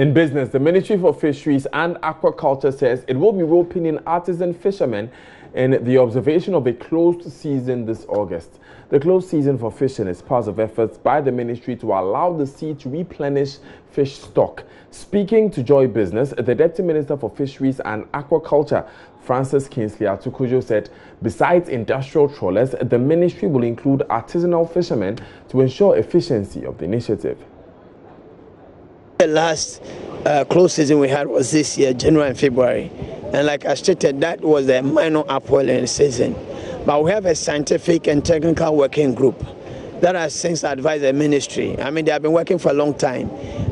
In business, the Ministry for Fisheries and Aquaculture says it will be roping in artisan fishermen in the observation of a closed season this August. The closed season for fishing is part of efforts by the ministry to allow the sea to replenish fish stock. Speaking to Joy Business, the Deputy Minister for Fisheries and Aquaculture, Francis Kingsley Atukujo, said besides industrial trawlers, the ministry will include artisanal fishermen to ensure efficiency of the initiative. The last close season we had was this year, January and February. And like I stated, that was a minor upwelling season. But we have a scientific and technical working group that has since advised the ministry. I mean, they have been working for a long time.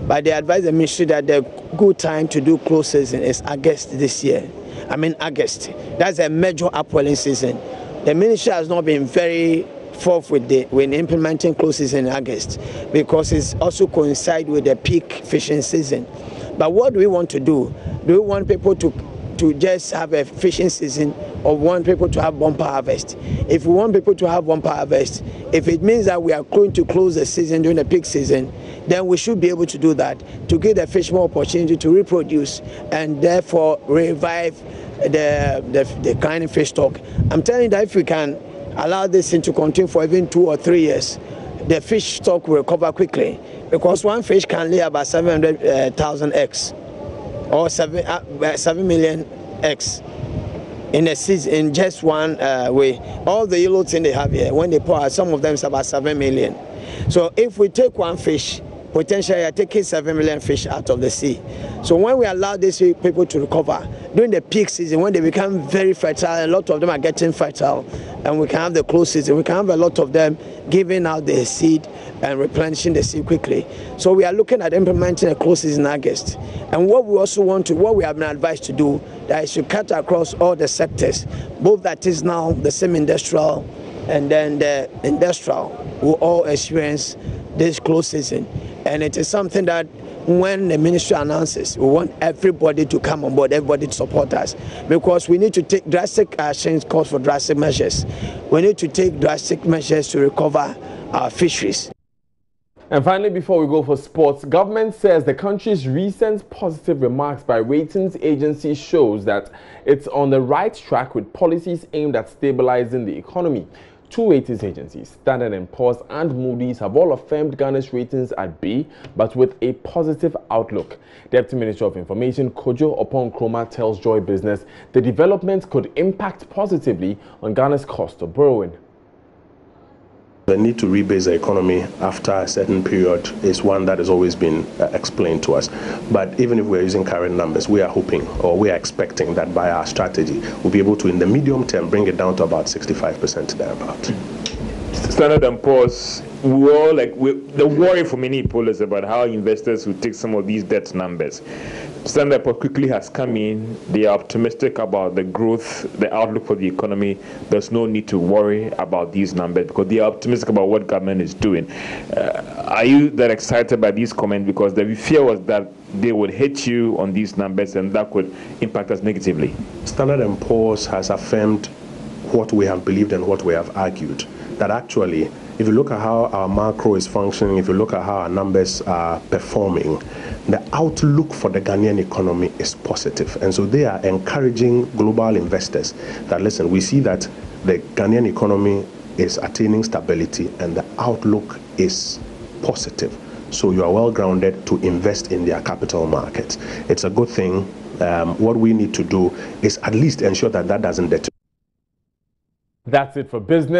But they advised the ministry that the good time to do close season is August this year. I mean, August. That's a major upwelling season. The ministry has not been very forth when implementing close season in August because it's also coincide with the peak fishing season. But what do we want to do? Do we want people to just have a fishing season or want people to have bumper harvest? If we want people to have bumper harvest, if it means that we are going to close the season during the peak season, then we should be able to do that to give the fish more opportunity to reproduce and therefore revive the declining fish stock. I'm telling you that if we can allow this thing to continue for even 2 or 3 years, the fish stock will recover quickly because one fish can lay about 700,000 eggs or 7 million eggs in a season in just one way. All the yellow thing they have here, when they pour out, some of them is about 7 million. So if we take one fish, potentially are taking 7 million fish out of the sea. So when we allow these people to recover during the peak season, when they become very fertile, a lot of them are getting fertile, and we can have the close season, we can have a lot of them giving out their seed and replenishing the seed quickly. So we are looking at implementing a close season in August. And what we also want to, what we have been advised to do, that it should cut across all the sectors, both that is now the semi-industrial and then the industrial will all experience this close season. And it is something that when the ministry announces, we want everybody to come on board, everybody to support us, because we need to take drastic actions, calls for drastic measures. We need to take drastic measures to recover our fisheries. And finally, before we go for sports, government says the country's recent positive remarks by ratings agencies shows that it's on the right track with policies aimed at stabilizing the economy. 2 ratings agencies, Standard & Poor's and Moody's, have all affirmed Ghana's ratings at B, but with a positive outlook. Deputy Minister of Information Kojo Oppong-Nkrumah tells Joy Business the development could impact positively on Ghana's cost of borrowing. The need to rebase the economy after a certain period is one that has always been explained to us. But even if we're using current numbers, we are hoping or we are expecting that by our strategy, we'll be able to, in the medium term, bring it down to about 65% thereabout. Standard & Poor's, the worry for many people is about how investors will take some of these debt numbers. Standard & Poor's quickly has come in. They are optimistic about the growth, the outlook for the economy. There's no need to worry about these numbers because they are optimistic about what government is doing. Are you that excited by these comments? Because the fear was that they would hit you on these numbers and that could impact us negatively. Standard & Poor's has affirmed what we have believed and what we have argued, that actually, if you look at how our macro is functioning, if you look at how our numbers are performing, the outlook for the Ghanaian economy is positive. And so they are encouraging global investors that, listen, we see that the Ghanaian economy is attaining stability and the outlook is positive. So you are well grounded to invest in their capital markets. It's a good thing. What we need to do is at least ensure that that doesn't deteriorate. That's it for business.